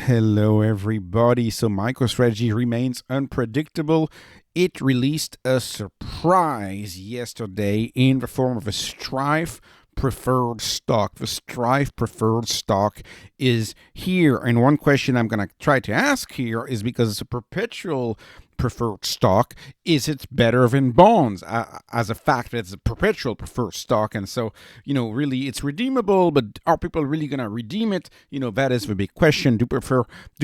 Hello, everybody. So MicroStrategy remains unpredictable. It released a surprise yesterday in the form of a STRF preferred stock. The STRF preferred stock is here. And one question I'm going to try to ask here is, because it's a perpetual preferred stock, is it better than bonds? As a fact, it's a perpetual preferred stock, and so really it's redeemable, but are people really gonna redeem it? That is the big question. Do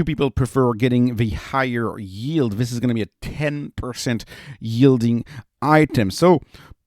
people prefer getting the higher yield? This is gonna be a 10% yielding item. So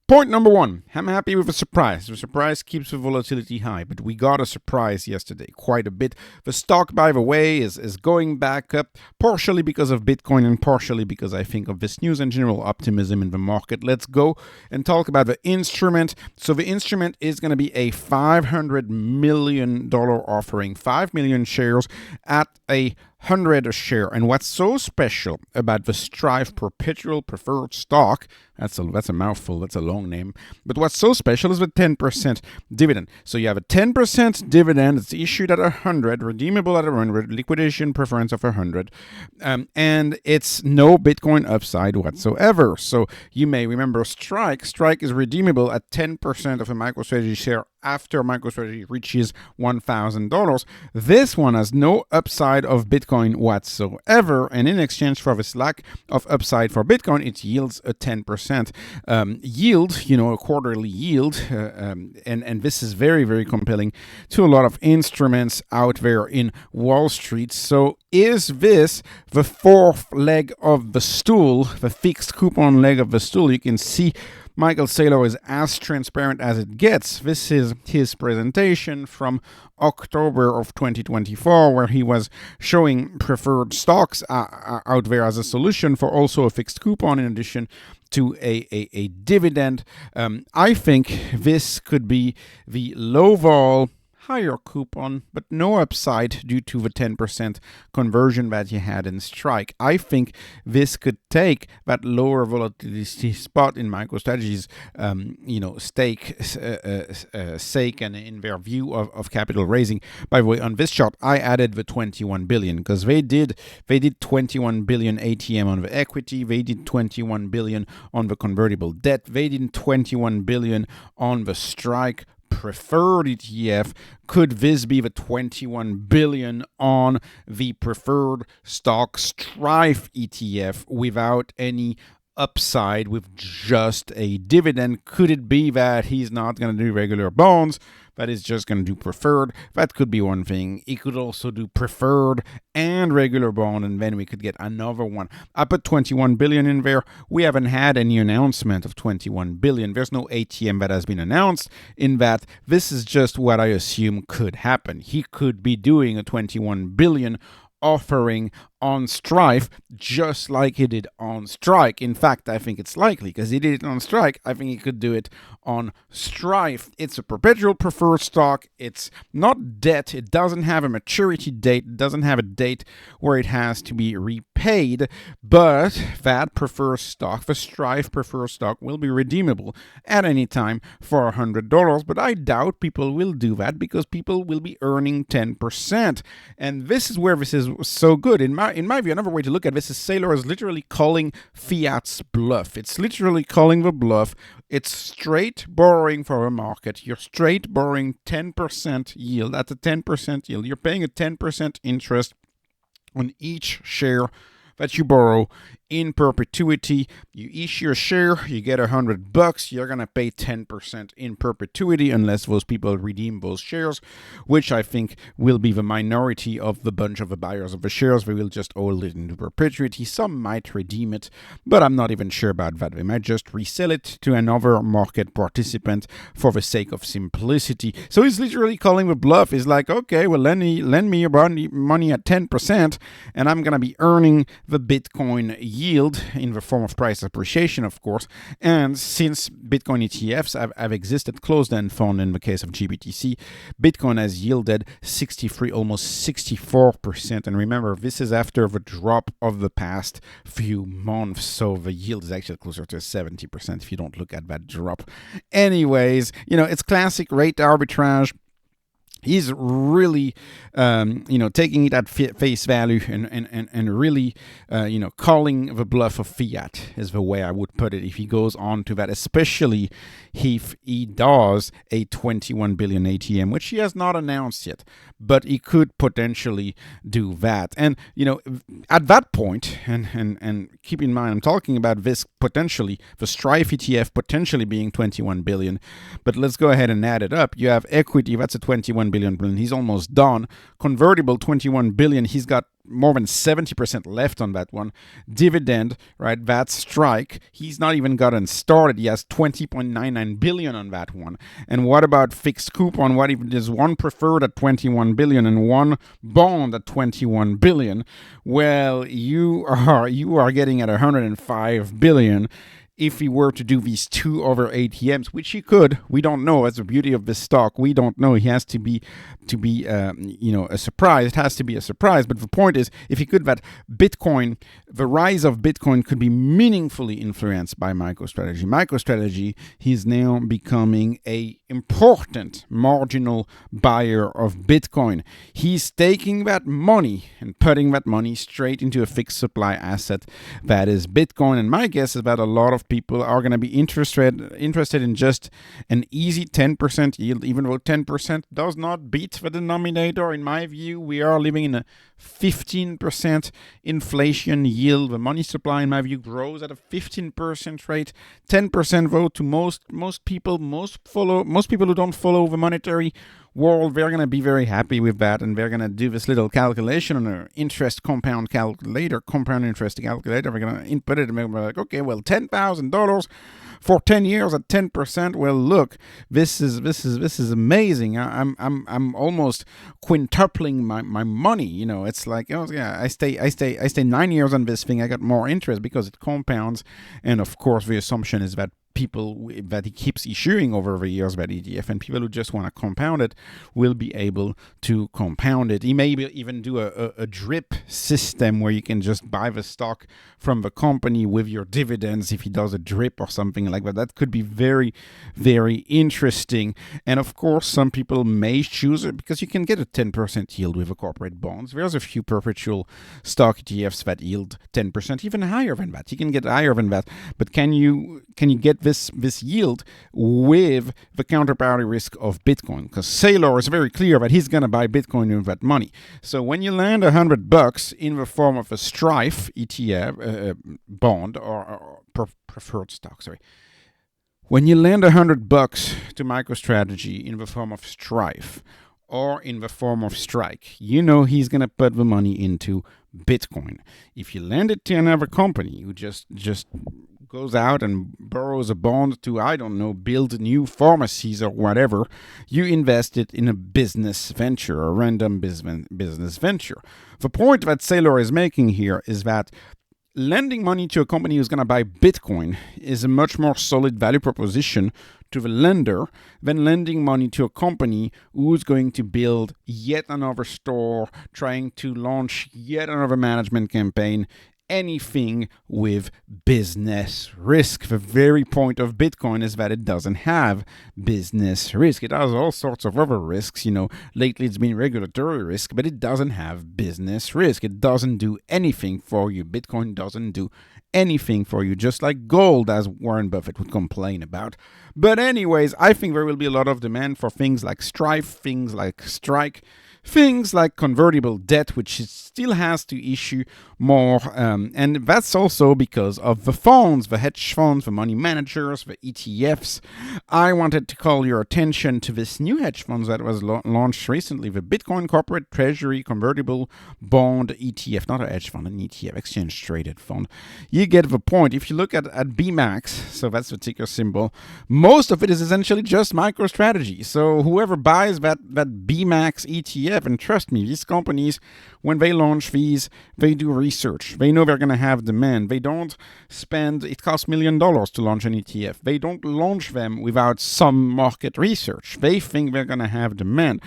point number one, I'm happy with the surprise. The surprise keeps the volatility high, but we got a surprise yesterday, quite a bit. The stock, by the way, is going back up, partially because of Bitcoin and partially because I think of this news and general optimism in the market. Let's go and talk about the instrument. So the instrument is going to be a $500 million offering, 5 million shares at $100 a share. And what's so special about the STRF perpetual preferred stock, that's a mouthful, that's a long name, but what's so special is the 10% dividend. So you have a 10% dividend, it's issued at 100, redeemable at 100, liquidation preference of 100, and it's no Bitcoin upside whatsoever. So you may remember STRK is redeemable at 10% of a MicroStrategy share after MicroStrategy reaches $1,000. This one has no upside of Bitcoin whatsoever, and in exchange for this lack of upside for Bitcoin, it yields a 10% yield, a quarterly yield, and this is very, very compelling to a lot of instruments out there in Wall Street. So is this the fourth leg of the stool, the fixed coupon leg of the stool? You can see Michael Saylor is as transparent as it gets. This is his presentation from October of 2024, where he was showing preferred stocks out there as a solution for also a fixed coupon in addition to a dividend. I think this could be the low vol, higher coupon, but no upside due to the 10% conversion that you had in STRK. I think this could take that lower volatility spot in MicroStrategy's, sake and in their view of capital raising. By the way, on this chart, I added the 21 billion because they did 21 billion ATM on the equity. They did 21 billion on the convertible debt. They did 21 billion on the STRK preferred ETF. Could this be the 21 billion on the preferred stock STRF ETF without any upside, with just a dividend? Could it be that he's not going to do regular bonds, but is just going to do preferred? That could be one thing. He could also do preferred and regular bond, and then we could get another one. I put 21 billion in there. We haven't had any announcement of 21 billion. There's no ATM that has been announced in that. This is just what I assume could happen. He could be doing a 21 billion offering on STRF, just like he did on STRK. In fact, I think it's likely, because he did it on STRK. I think he could do it on STRF. It's a perpetual preferred stock. It's not debt. It doesn't have a maturity date. It doesn't have a date where it has to be repaid. But that preferred stock, the STRF preferred stock, will be redeemable at any time for $100. But I doubt people will do that, because people will be earning 10%. And this is where this is so good. In my view, another way to look at this is Saylor is literally calling Fiat's bluff. It's literally calling the bluff. It's straight borrowing for a market. You're straight borrowing 10% yield. That's a 10% yield. You're paying a 10% interest on each share that you borrow in perpetuity. You issue a share, you get $100. You're gonna pay 10% in perpetuity, unless those people redeem those shares, which I think will be the minority of the bunch of the buyers of the shares. They will just hold it into perpetuity. Some might redeem it, but I'm not even sure about that. They might just resell it to another market participant for the sake of simplicity. So he's literally calling the bluff. He's like, okay, well, lend me your money at 10%, and I'm gonna be earning the Bitcoin yield in the form of price appreciation, of course. And since Bitcoin ETFs have existed closed-end fund in the case of GBTC, Bitcoin has yielded 63, almost 64%. And remember, this is after the drop of the past few months, so the yield is actually closer to 70% if you don't look at that drop. Anyways, it's classic rate arbitrage. he's really, taking it at face value and really, calling the bluff of Fiat is the way I would put it if he goes on to that, especially if he does a 21 billion ATM, which he has not announced yet, but he could potentially do that. And, at that point, and keep in mind, I'm talking about this potentially, the STRF ETF potentially being 21 billion, but let's go ahead and add it up. You have equity, that's a 21 billion. He's almost done. Convertible, 21 billion. He's got more than 70% left on that one. Dividend, right? That's strike. He's not even gotten started. He has 20.99 billion on that one. And what about fixed coupon? What if there's one preferred at 21 billion and one bond at 21 billion? Well, you are getting at 105 billion. If he were to do these two other ATMs, which he could, we don't know. That's the beauty of this stock. We don't know. He has to be a surprise. It has to be a surprise. But the point is, if he could, that Bitcoin, the rise of Bitcoin could be meaningfully influenced by MicroStrategy. MicroStrategy, he's now becoming a important marginal buyer of Bitcoin. He's taking that money and putting that money straight into a fixed supply asset that is Bitcoin. And my guess is that a lot of people are going to be interested in just an easy 10% yield, even though 10% does not beat the denominator. In my view, we are living in a 15% inflation yield. The money supply, in my view, grows at a 15% rate. 10% though, to most people who don't follow the monetary world, they're going to be very happy with that, and they're going to do this little calculation on an compound interest calculator. They're going to input it and they're like, okay, well, $10,000 for 10 years at 10%. Well, look, this is amazing. I'm almost quintupling my money. It's like, I stay 9 years on this thing. I got more interest because it compounds, and of course the assumption is that people that he keeps issuing over the years that ETF, and people who just want to compound it will be able to compound it. He may even do a drip system where you can just buy the stock from the company with your dividends if he does a drip or something like that. That could be very, very interesting. And of course, some people may choose it because you can get a 10% yield with a corporate bonds. There's a few perpetual stock ETFs that yield 10%, even higher than that. You can get higher than that, but can you get this yield with the counterparty risk of Bitcoin? Because Saylor is very clear that he's going to buy Bitcoin with that money. So when you land $100 in the form of a STRF ETF bond or preferred stock, when you land $100 to MicroStrategy in the form of STRF or in the form of STRK, he's going to put the money into Bitcoin. If you lend it to another company who just goes out and borrows a bond to, build new pharmacies or whatever, you invest it in a business venture, a random business venture. The point that Saylor is making here is that lending money to a company who's going to buy Bitcoin is a much more solid value proposition to the lender than lending money to a company who's going to build yet another store, trying to launch yet another management campaign, anything with business risk. The very point of Bitcoin is that it doesn't have business risk. It has all sorts of other risks. Lately it's been regulatory risk, but it doesn't have business risk. It doesn't do anything for you. Bitcoin doesn't do anything for you, just like gold, as Warren Buffett would complain about. But anyways, I think there will be a lot of demand for things like STRF, things like STRK, things like convertible debt, which it still has to issue more. And that's also because of the funds, the hedge funds, the money managers, the ETFs. I wanted to call your attention to this new hedge fund that was launched recently, the Bitcoin Corporate Treasury Convertible Bond ETF. Not a hedge fund, an ETF, exchange traded fund. You get the point. If you look at BMAX, so that's the ticker symbol, most of it is essentially just MicroStrategy. So whoever buys that BMAX ETF, and trust me, these companies, when they launch these, they do research. They know they're going to have demand. They don't spend, it costs $1 million to launch an ETF. They don't launch them without some market research. They think they're going to have demand.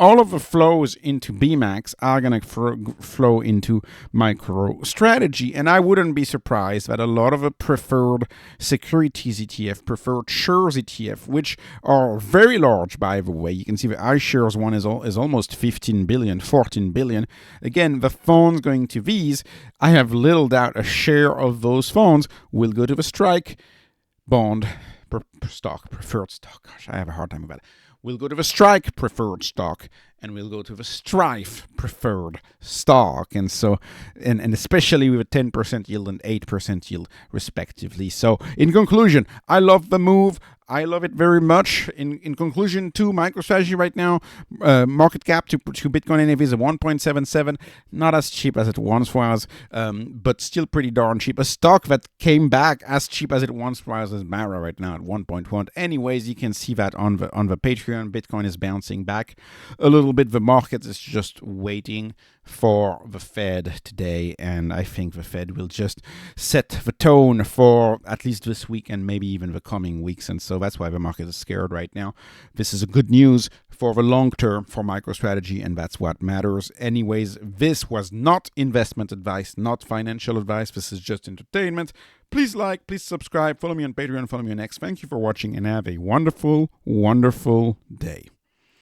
all of the flows into BMAX are going to flow into MicroStrategy. And I wouldn't be surprised that a lot of the preferred securities ETF, preferred shares ETF, which are very large, by the way. You can see the iShares one is almost 15 billion, 14 billion. Again, the funds going to these, I have little doubt a share of those funds will go to the STRK bond preferred stock. Gosh, I have a hard time with that. We'll go to the STRK preferred stock, and we'll go to the STRF preferred stock, and so and especially with a 10% yield and 8% yield respectively. So in conclusion, I love the move. I love it very much. In conclusion, to MicroStrategy right now, market cap to Bitcoin NAV is a 1.77, not as cheap as it once was, but still pretty darn cheap. A stock that came back as cheap as it once was is Mara right now at 1.1. Anyways, you can see that on the Patreon. Bitcoin is bouncing back a little bit. The market is just waiting for the Fed today, and I think the Fed will just set the tone for at least this week and maybe even the coming weeks, and so that's why the market is scared right now. This is a good news for the long term for MicroStrategy, and that's what matters. Anyways, this was not investment advice, not financial advice. This is just entertainment. Please like, please subscribe, follow me on Patreon, follow me on X. Thank you for watching, and have a wonderful, wonderful day.